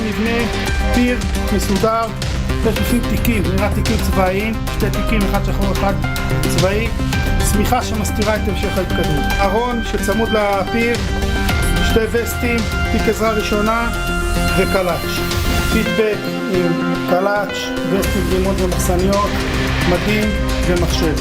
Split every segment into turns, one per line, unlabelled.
מבנה פיר מסודר, יש בפנים תיקים, נראה תיקים צבאיים, שתי תיקים, אחד שחור אחד צבאי, צמיחה שמסתירה את המשך ההתקדמות. ארון שצמוד לפיר, שתי וסטים, תיק עזרה ראשונה וקלאץ'. פידבק עם קלאץ', וסטים גלימות ומחסניות, מדים ומחשב.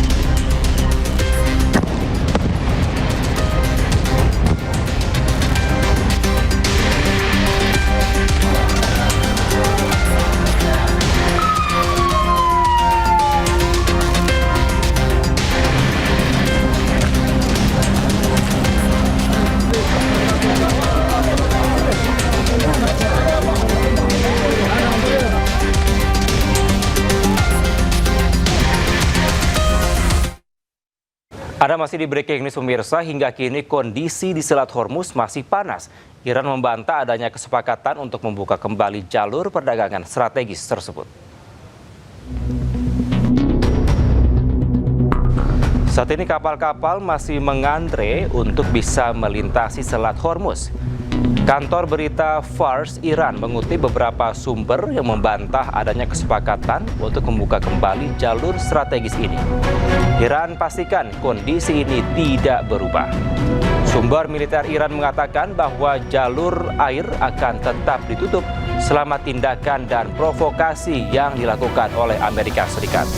Anda masih di Breaking News pemirsa, hingga kini kondisi di Selat Hormuz masih panas. Iran membantah adanya kesepakatan untuk membuka kembali jalur perdagangan strategis tersebut. Saat ini kapal-kapal masih mengantre untuk bisa melintasi Selat Hormuz. Kantor berita Fars Iran mengutip beberapa sumber yang membantah adanya kesepakatan untuk membuka kembali jalur strategis ini. Iran pastikan kondisi ini tidak berubah. Sumber militer Iran mengatakan bahwa jalur air akan tetap ditutup selama tindakan dan provokasi yang dilakukan oleh Amerika Serikat.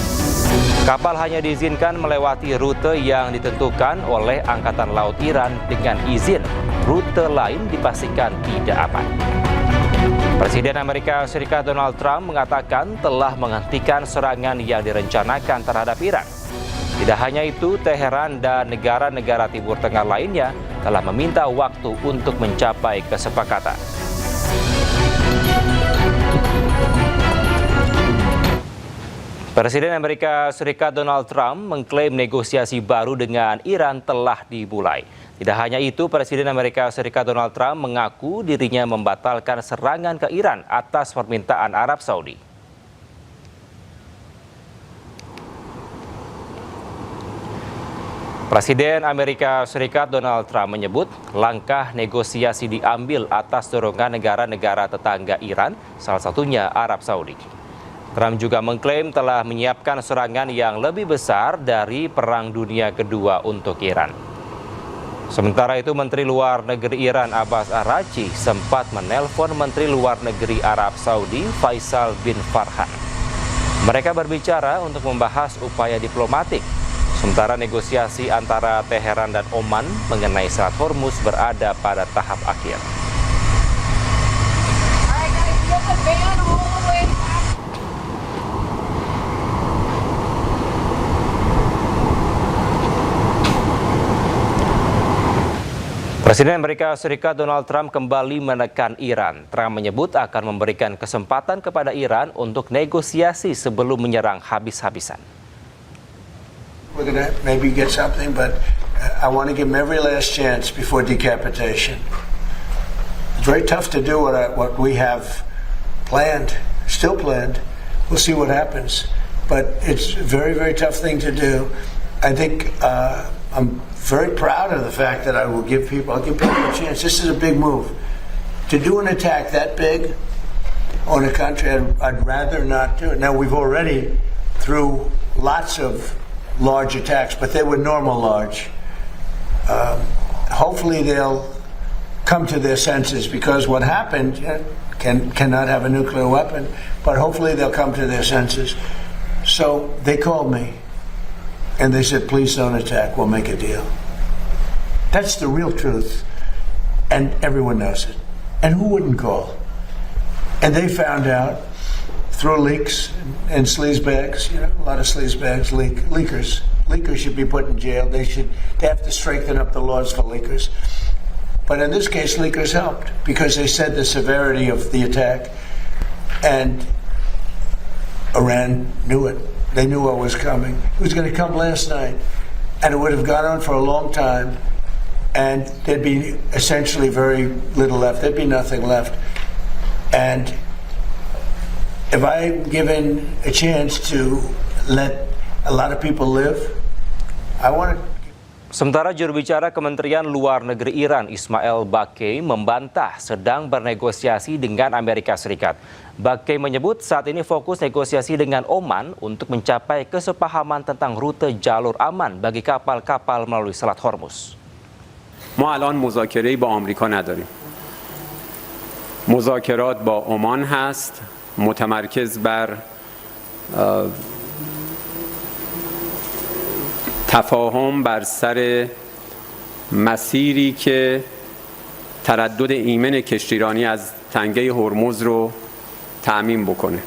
Kapal hanya diizinkan melewati rute yang ditentukan oleh Angkatan Laut Iran dengan izin. Rute lain dipastikan tidak aman. Presiden Amerika Serikat Donald Trump mengatakan telah menghentikan serangan yang direncanakan terhadap Iran. Tidak hanya itu, Teheran dan negara-negara Timur Tengah lainnya telah meminta waktu untuk mencapai kesepakatan. Presiden Amerika Serikat Donald Trump mengklaim negosiasi baru dengan Iran telah dimulai. Tidak hanya itu, Presiden Amerika Serikat Donald Trump mengaku dirinya membatalkan serangan ke Iran atas permintaan Arab Saudi. Presiden Amerika Serikat Donald Trump menyebut langkah negosiasi diambil atas dorongan negara-negara tetangga Iran, salah satunya Arab Saudi. Trump juga mengklaim telah menyiapkan serangan yang lebih besar dari Perang Dunia Kedua untuk Iran. Sementara itu, Menteri Luar Negeri Iran Abbas Araghchi sempat menelpon Menteri Luar Negeri Arab Saudi Faisal bin Farhan. Mereka berbicara untuk membahas upaya diplomatik, sementara negosiasi antara Teheran dan Oman mengenai Selat Hormuz berada pada tahap akhir. Presiden Amerika Serikat Donald Trump kembali menekan Iran. Trump menyebut akan memberikan kesempatan kepada Iran untuk negosiasi sebelum menyerang habis-habisan.
We're going to maybe get something, but I want to give them every last chance before decapitation. It's very tough to do what we have planned, still planned. We'll see what happens, but it's a very, very tough thing to do. I think I'm very proud of the fact that I'll give people a chance. This is a big move. To do an attack that big on a country, I'd rather not do it. Now, we've already, through lots of large attacks, but they were normal large. Hopefully they'll come to their senses, because what happened cannot have a nuclear weapon, but hopefully they'll come to their senses. So they called me. And they said, please don't attack, we'll make a deal. That's the real truth. And everyone knows it. And who wouldn't call? And they found out through leaks and sleazebags, a lot of sleazebags, leakers. Leakers should be put in jail. They have to strengthen up the laws for leakers. But in this case, leakers helped, because they said the severity of the attack. And Iran knew it. They knew what was coming. It was going to come last night, and it would have gone on for a long time, and there'd be essentially very little left. There'd be nothing left. And if I'm given a chance to let a lot of people live, I want to.
Sementara juru bicara Kementerian Luar Negeri Iran, Ismail Baghei, membantah sedang bernegosiasi dengan Amerika Serikat. Baghei menyebut saat ini fokus negosiasi dengan Oman untuk mencapai kesepahaman tentang rute jalur aman bagi kapal-kapal melalui Selat Hormuz.
ما الان مذاکره‌ای با آمریکا نداریم. مذاکرات با عمان هست، متمرکز بر تفاهم بر سر مسیری که تردد ایمن کشتیرانی از تنگه هرمز رو تأمین بکنه.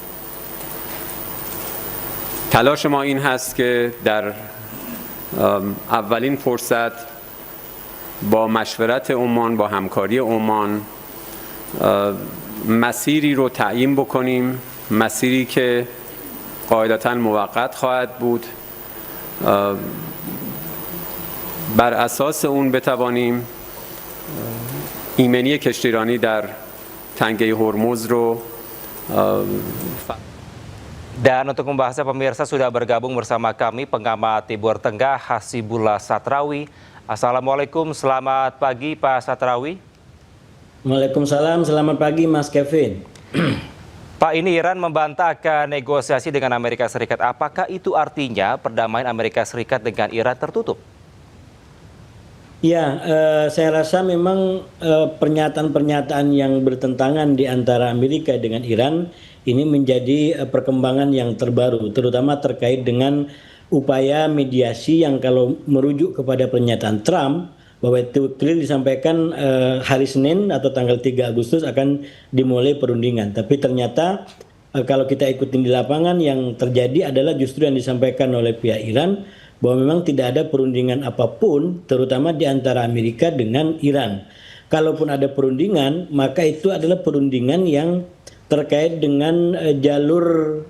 تلاش ما این هست که در اولین فرصت با مشورت عمان، با همکاری عمان مسیری رو تعیین بکنیم، مسیری که قاعدتاً موقت خواهد بود، بر اساس اون بتوانیم ایمنی کشتیرانی در تنگه هرمز رو
Dan untuk membahasnya pemirsa sudah bergabung bersama kami pengamat Timur Tengah Hasibullah Satrawi. Assalamualaikum, selamat pagi Pak Satrawi.
Waalaikumsalam, selamat pagi Mas Kevin.
Pak, ini Iran membantah akan negosiasi dengan Amerika Serikat. Apakah itu artinya perdamaian Amerika Serikat dengan Iran tertutup?
Ya, saya rasa memang pernyataan-pernyataan yang bertentangan di antara Amerika dengan Iran ini menjadi perkembangan yang terbaru, terutama terkait dengan upaya mediasi yang kalau merujuk kepada pernyataan Trump bahwa itu clear disampaikan hari Senin atau tanggal 3 Agustus akan dimulai perundingan. Tapi ternyata kalau kita ikutin di lapangan yang terjadi adalah justru yang disampaikan oleh pihak Iran bahwa memang tidak ada perundingan apapun, terutama di antara Amerika dengan Iran. Kalaupun ada perundingan, maka itu adalah perundingan yang terkait dengan jalur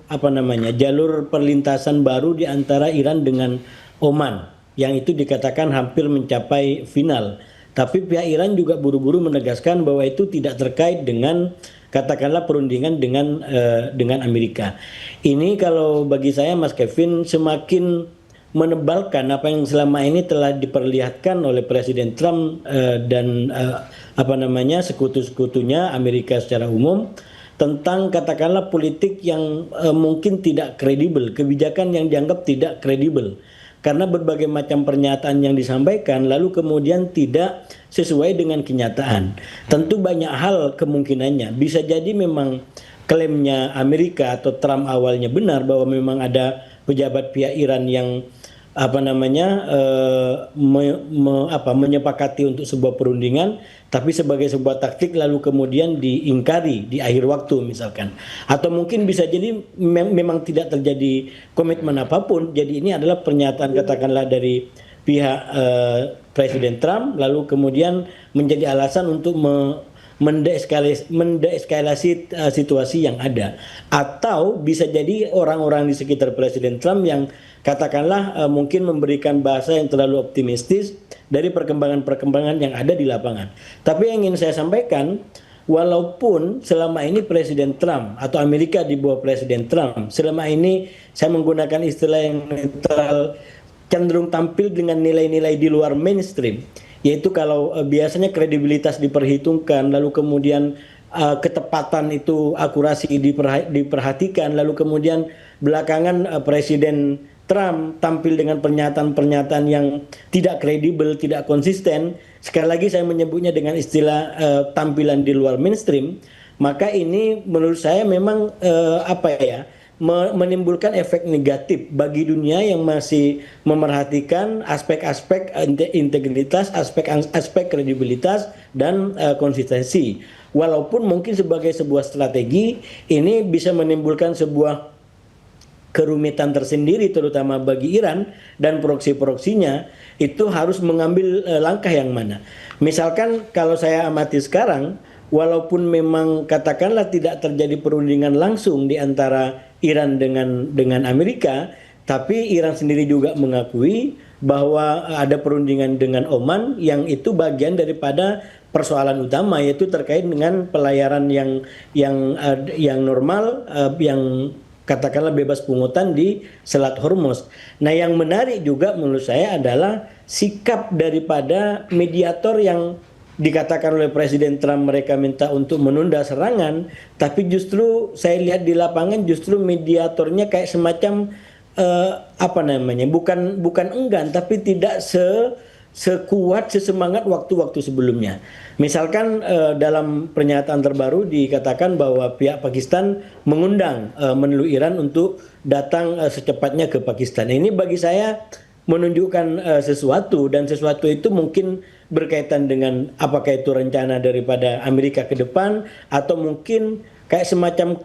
perlintasan baru di antara Iran dengan Oman, yang itu dikatakan hampir mencapai final. Tapi pihak Iran juga buru-buru menegaskan bahwa itu tidak terkait dengan katakanlah perundingan dengan Amerika. Ini kalau bagi saya Mas Kevin semakin menebalkan apa yang selama ini telah diperlihatkan oleh Presiden Trump dan sekutu-sekutunya Amerika secara umum tentang katakanlah politik yang mungkin tidak kredibel, kebijakan yang dianggap tidak kredibel. Karena berbagai macam pernyataan yang disampaikan lalu kemudian tidak sesuai dengan kenyataan. Tentu banyak hal kemungkinannya. Bisa jadi memang klaimnya Amerika atau Trump awalnya benar bahwa memang ada pejabat pihak Iran yang menyepakati untuk sebuah perundingan, tapi sebagai sebuah taktik lalu kemudian diingkari di akhir waktu misalkan. Atau mungkin bisa jadi memang tidak terjadi komitmen apapun. Jadi ini adalah pernyataan katakanlah dari pihak Presiden Trump lalu kemudian menjadi alasan untuk mendeeskalasi situasi yang ada. Atau bisa jadi orang-orang di sekitar Presiden Trump yang katakanlah mungkin memberikan bahasa yang terlalu optimistis dari perkembangan-perkembangan yang ada di lapangan. Tapi yang ingin saya sampaikan, walaupun selama ini Presiden Trump atau Amerika di bawah Presiden Trump, selama ini saya menggunakan istilah yang netral, cenderung tampil dengan nilai-nilai di luar mainstream, yaitu kalau biasanya kredibilitas diperhitungkan, lalu kemudian ketepatan itu akurasi diperhatikan, lalu kemudian belakangan Presiden Trump tampil dengan pernyataan-pernyataan yang tidak kredibel, tidak konsisten. Sekali lagi saya menyebutnya dengan istilah tampilan di luar mainstream. Maka ini menurut saya memang menimbulkan efek negatif bagi dunia yang masih memerhatikan aspek-aspek integritas, aspek kredibilitas dan konsistensi. Walaupun mungkin sebagai sebuah strategi ini bisa menimbulkan sebuah kerumitan tersendiri terutama bagi Iran dan proksi-proksinya itu harus mengambil langkah yang mana. Misalkan kalau saya amati sekarang, walaupun memang katakanlah tidak terjadi perundingan langsung di antara Iran dengan Amerika, tapi Iran sendiri juga mengakui bahwa ada perundingan dengan Oman yang itu bagian daripada persoalan utama, yaitu terkait dengan pelayaran yang normal, yang katakanlah bebas pungutan di Selat Hormuz. Nah, yang menarik juga menurut saya adalah sikap daripada mediator yang dikatakan oleh Presiden Trump mereka minta untuk menunda serangan, tapi justru saya lihat di lapangan justru mediatornya kayak semacam apa namanya, bukan enggan tapi tidak sekuat, sesemangat waktu-waktu sebelumnya. Misalkan dalam pernyataan terbaru dikatakan bahwa pihak Pakistan mengundang menlu Iran untuk datang secepatnya ke Pakistan. Ini bagi saya menunjukkan sesuatu, dan sesuatu itu mungkin berkaitan dengan apakah itu rencana daripada Amerika ke depan, atau mungkin kayak semacam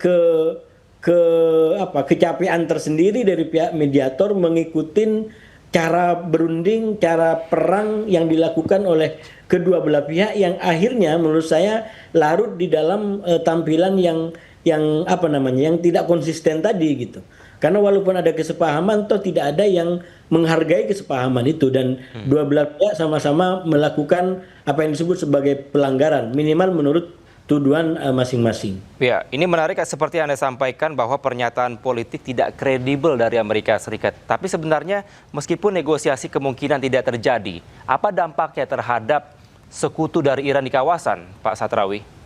kecapean tersendiri dari pihak mediator mengikuti cara berunding, cara perang yang dilakukan oleh kedua belah pihak yang akhirnya menurut saya larut di dalam tampilan yang yang tidak konsisten tadi gitu. Karena walaupun ada kesepahaman, toh tidak ada yang menghargai kesepahaman itu, dan dua belah pihak sama-sama melakukan apa yang disebut sebagai pelanggaran, minimal menurut tuduhan masing-masing.
Ya, ini menarik seperti yang Anda sampaikan bahwa pernyataan politik tidak kredibel dari Amerika Serikat. Tapi sebenarnya meskipun negosiasi kemungkinan tidak terjadi, apa dampaknya terhadap sekutu dari Iran di kawasan, Pak Satrawi?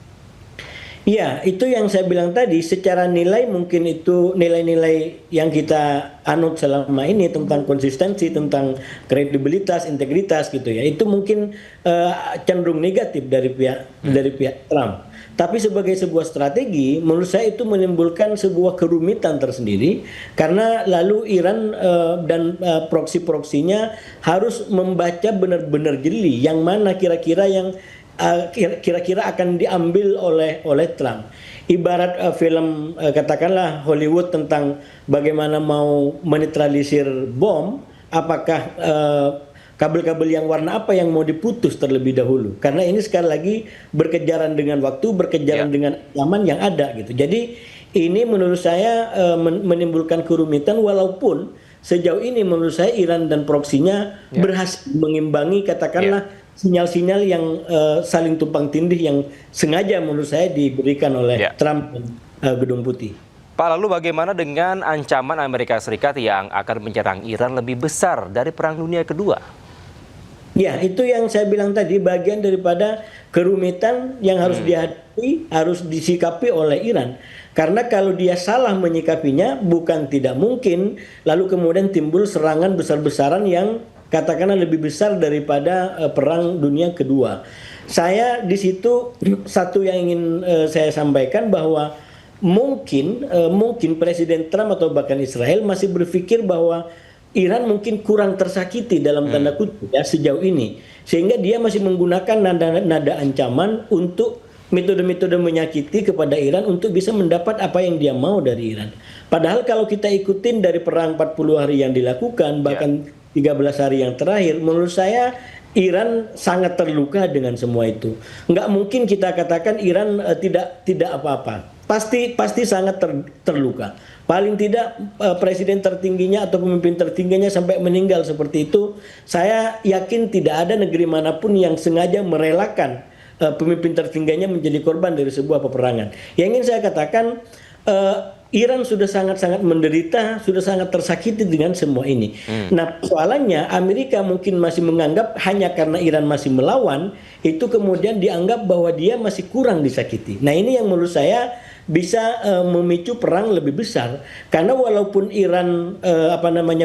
Ya, itu yang saya bilang tadi, secara nilai mungkin itu nilai-nilai yang kita anut selama ini tentang konsistensi, tentang kredibilitas, integritas gitu ya. Itu mungkin cenderung negatif dari pihak Trump. Tapi sebagai sebuah strategi, menurut saya itu menimbulkan sebuah kerumitan tersendiri, karena lalu Iran dan proksi-proksinya harus membaca benar-benar jeli yang mana kira-kira akan diambil oleh Trump. Ibarat film katakanlah Hollywood tentang bagaimana mau menetralisir bom, apakah kabel-kabel yang warna apa yang mau diputus terlebih dahulu, karena ini sekali lagi berkejaran dengan waktu, berkejaran dengan zaman yang ada gitu. Jadi ini menurut saya menimbulkan kerumitan, walaupun sejauh ini menurut saya Iran dan proksinya berhasil mengimbangi katakanlah sinyal-sinyal yang saling tumpang tindih yang sengaja menurut saya diberikan oleh Trump dan Gedung Putih.
Pak, lalu bagaimana dengan ancaman Amerika Serikat yang akan menyerang Iran lebih besar dari Perang Dunia Kedua?
Ya, itu yang saya bilang tadi, bagian daripada kerumitan yang harus dihadapi, harus disikapi oleh Iran. Karena kalau dia salah menyikapinya, bukan tidak mungkin lalu kemudian timbul serangan besar-besaran yang katakanlah lebih besar daripada Perang Dunia Kedua. Saya di situ satu yang ingin saya sampaikan bahwa mungkin Presiden Trump atau bahkan Israel masih berpikir bahwa Iran mungkin kurang tersakiti dalam tanda kutip ya sejauh ini, sehingga dia masih menggunakan nada ancaman untuk metode-metode menyakiti kepada Iran untuk bisa mendapat apa yang dia mau dari Iran. Padahal kalau kita ikutin dari perang 40 hari yang dilakukan, bahkan 13 hari yang terakhir, menurut saya Iran sangat terluka dengan semua itu. Nggak mungkin kita katakan Iran tidak apa-apa. Pasti sangat terluka. Paling tidak presiden tertingginya atau pemimpin tertingginya sampai meninggal seperti itu, saya yakin tidak ada negeri manapun yang sengaja merelakan pemimpin tertingginya menjadi korban dari sebuah peperangan. Yang ingin saya katakan, Iran sudah sangat-sangat menderita, sudah sangat tersakiti dengan semua ini. Nah, soalannya Amerika mungkin masih menganggap hanya karena Iran masih melawan, itu kemudian dianggap bahwa dia masih kurang disakiti. Nah, ini yang menurut saya bisa memicu perang lebih besar, karena walaupun Iran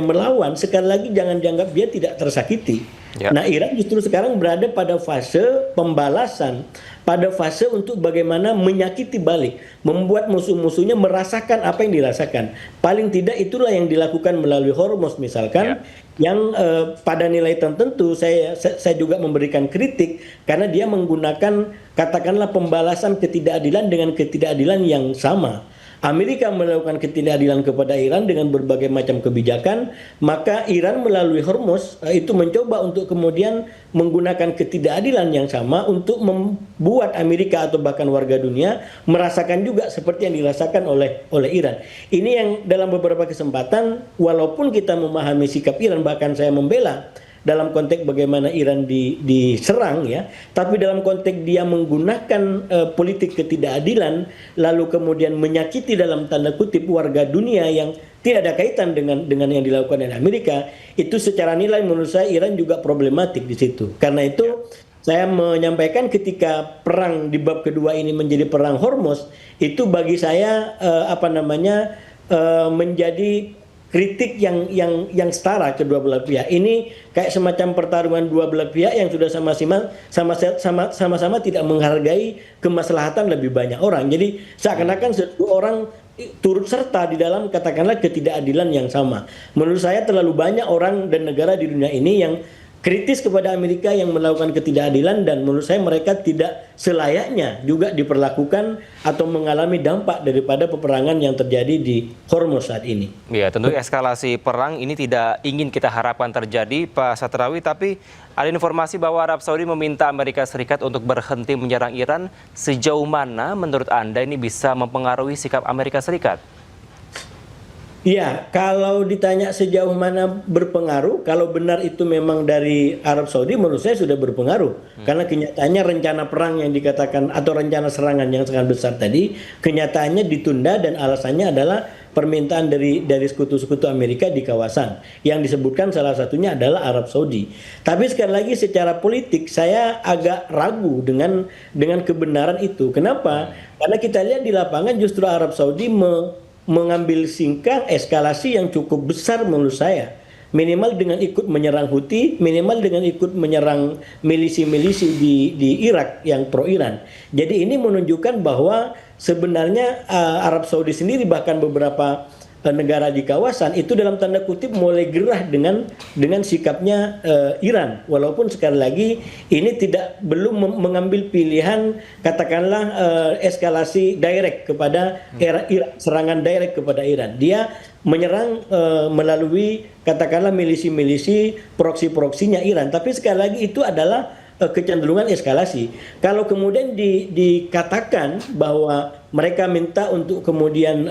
melawan, sekali lagi jangan dianggap dia tidak tersakiti. Nah, Iran justru sekarang berada pada fase pembalasan, pada fase untuk bagaimana menyakiti balik, membuat musuh-musuhnya merasakan apa yang dirasakan. Paling tidak itulah yang dilakukan melalui Hormuz misalkan, yang pada nilai tertentu saya juga memberikan kritik karena dia menggunakan katakanlah pembalasan ketidakadilan dengan ketidakadilan yang sama. Amerika melakukan ketidakadilan kepada Iran dengan berbagai macam kebijakan, maka Iran melalui Hormuz itu mencoba untuk kemudian menggunakan ketidakadilan yang sama untuk membuat Amerika atau bahkan warga dunia merasakan juga seperti yang dirasakan oleh Iran. Ini yang dalam beberapa kesempatan, walaupun kita memahami sikap Iran, bahkan saya membela dalam konteks bagaimana Iran diserang ya, tapi dalam konteks dia menggunakan politik ketidakadilan lalu kemudian menyakiti dalam tanda kutip warga dunia yang tidak ada kaitan dengan yang dilakukan oleh Amerika, itu secara nilai menurut saya Iran juga problematik di situ. Karena itu saya menyampaikan ketika perang di bab kedua ini menjadi perang Hormuz, itu bagi saya menjadi kritik yang setara kedua belah pihak. Ini kayak semacam pertarungan dua belah pihak yang sudah sama-sama tidak menghargai kemaslahatan lebih banyak orang. Jadi seakan-akan satu orang turut serta di dalam katakanlah ketidakadilan yang sama. Menurut saya terlalu banyak orang dan negara di dunia ini yang kritis kepada Amerika yang melakukan ketidakadilan, dan menurut saya mereka tidak selayaknya juga diperlakukan atau mengalami dampak daripada peperangan yang terjadi di Hormuz saat ini.
Ya, tentu eskalasi perang ini tidak ingin kita harapkan terjadi, Pak Satrawi, tapi ada informasi bahwa Arab Saudi meminta Amerika Serikat untuk berhenti menyerang Iran. Sejauh mana menurut Anda ini bisa mempengaruhi sikap Amerika Serikat?
Ya, kalau ditanya sejauh mana berpengaruh, kalau benar itu memang dari Arab Saudi, menurut saya sudah berpengaruh. Karena kenyataannya rencana perang yang dikatakan atau rencana serangan yang sangat besar tadi, kenyataannya ditunda dan alasannya adalah permintaan dari sekutu-sekutu Amerika di kawasan. Yang disebutkan salah satunya adalah Arab Saudi. Tapi sekali lagi secara politik saya agak ragu dengan kebenaran itu. Kenapa? Karena kita lihat di lapangan justru Arab Saudi mengambil singkang eskalasi yang cukup besar menurut saya. Minimal dengan ikut menyerang Houthi, minimal dengan ikut menyerang milisi-milisi di Irak yang pro-Iran. Jadi ini menunjukkan bahwa sebenarnya Arab Saudi sendiri, bahkan beberapa negara di kawasan itu dalam tanda kutip mulai gerah dengan sikapnya Iran, walaupun sekali lagi ini belum mengambil pilihan katakanlah eskalasi direct kepada serangan direct kepada Iran. Dia menyerang melalui katakanlah milisi-milisi proksi-proksinya Iran, tapi sekali lagi itu adalah kecenderungan eskalasi. Kalau kemudian dikatakan bahwa mereka minta untuk kemudian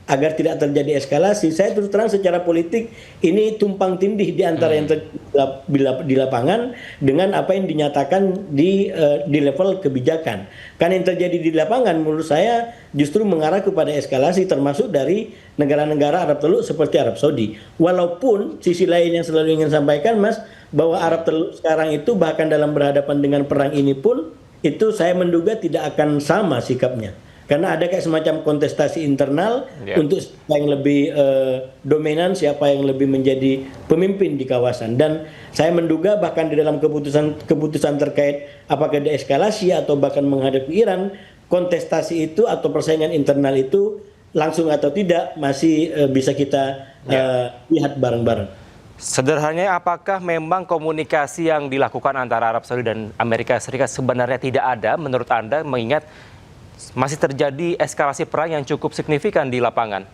agar tidak terjadi eskalasi, saya terus terang secara politik ini tumpang tindih di antara yang di lapangan dengan apa yang dinyatakan di level kebijakan. Karena yang terjadi di lapangan menurut saya justru mengarah kepada eskalasi, termasuk dari negara-negara Arab Teluk seperti Arab Saudi. Walaupun sisi lain yang selalu ingin sampaikan, Mas, bahwa Arab Teluk sekarang itu bahkan dalam berhadapan dengan perang ini pun itu saya menduga tidak akan sama sikapnya. Karena ada kayak semacam kontestasi internal untuk siapa yang lebih dominan, siapa yang lebih menjadi pemimpin di kawasan. Dan saya menduga bahkan di dalam keputusan terkait apakah deeskalasi atau bahkan menghadapi Iran, kontestasi itu atau persaingan internal itu langsung atau tidak masih bisa kita lihat bareng-bareng.
Sederhananya, apakah memang komunikasi yang dilakukan antara Arab Saudi dan Amerika Serikat sebenarnya tidak ada menurut Anda, mengingat masih terjadi eskalasi perang yang cukup signifikan di lapangan?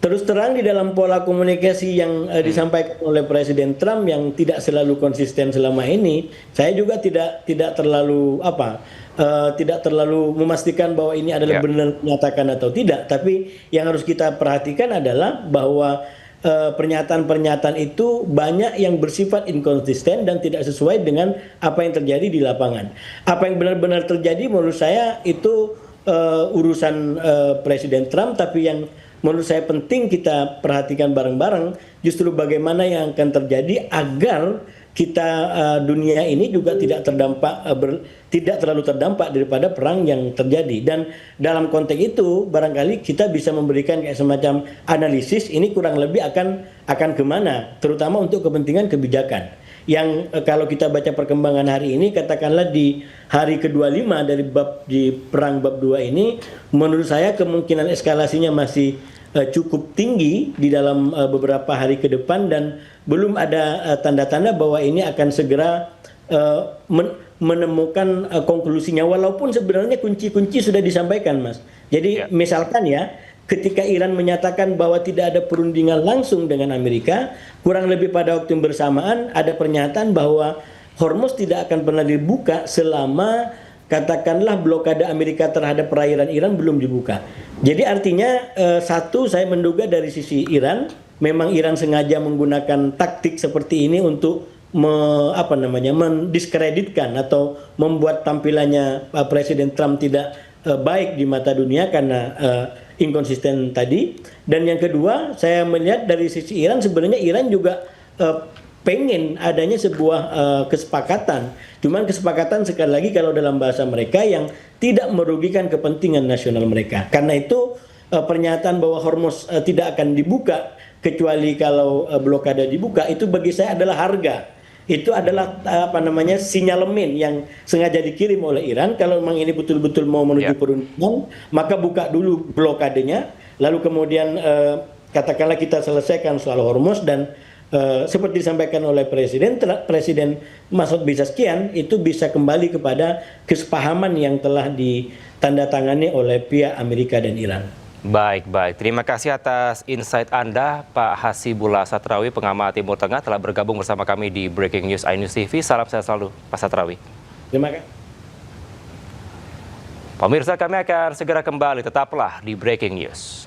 Terus terang di dalam pola komunikasi yang disampaikan oleh Presiden Trump yang tidak selalu konsisten selama ini, saya juga tidak terlalu memastikan bahwa ini adalah benar menyatakan atau tidak. Tapi yang harus kita perhatikan adalah bahwa pernyataan-pernyataan itu banyak yang bersifat inkonsisten dan tidak sesuai dengan apa yang terjadi di lapangan. Apa yang benar-benar terjadi menurut saya itu urusan Presiden Trump, tapi yang menurut saya penting kita perhatikan bareng-bareng justru bagaimana yang akan terjadi agar kita dunia ini juga tidak terlalu terdampak daripada perang yang terjadi. Dan dalam konteks itu barangkali kita bisa memberikan kayak semacam analisis ini kurang lebih akan kemana, terutama untuk kepentingan kebijakan. Yang kalau kita baca perkembangan hari ini, katakanlah di hari ke-25 di perang bab 2 ini, menurut saya kemungkinan eskalasinya masih cukup tinggi di dalam beberapa hari ke depan, dan belum ada tanda-tanda bahwa ini akan segera menemukan konklusinya, walaupun sebenarnya kunci-kunci sudah disampaikan, Mas. Jadi misalkan ketika Iran menyatakan bahwa tidak ada perundingan langsung dengan Amerika, kurang lebih pada waktu yang bersamaan ada pernyataan bahwa Hormuz tidak akan pernah dibuka selama katakanlah blokade Amerika terhadap perairan Iran belum dibuka. Jadi artinya satu, saya menduga dari sisi Iran memang Iran sengaja menggunakan taktik seperti ini untuk mendiskreditkan atau membuat tampilannya Presiden Trump tidak baik di mata dunia karena inkonsisten tadi. Dan yang kedua, saya melihat dari sisi Iran, sebenarnya Iran juga pengen adanya sebuah kesepakatan. Cuman kesepakatan sekali lagi kalau dalam bahasa mereka yang tidak merugikan kepentingan nasional mereka. Karena itu pernyataan bahwa Hormuz tidak akan dibuka kecuali kalau blokade dibuka, itu bagi saya adalah harga. Itu adalah sinyalemen yang sengaja dikirim oleh Iran. Kalau memang ini betul-betul mau menuju perundingan, maka buka dulu blokadenya, lalu kemudian katakanlah kita selesaikan soal Hormuz, dan seperti disampaikan oleh Presiden Masoud Pezeshkian, itu bisa kembali kepada kesepahaman yang telah ditandatangani oleh pihak Amerika dan Iran.
Baik. Terima kasih atas insight Anda, Pak Hasibullah Satrawi, pengamat Timur Tengah, telah bergabung bersama kami di Breaking News iNews TV. Salam sehat selalu, Pak Satrawi.
Terima kasih.
Pemirsa, kami akan segera kembali. Tetaplah di Breaking News.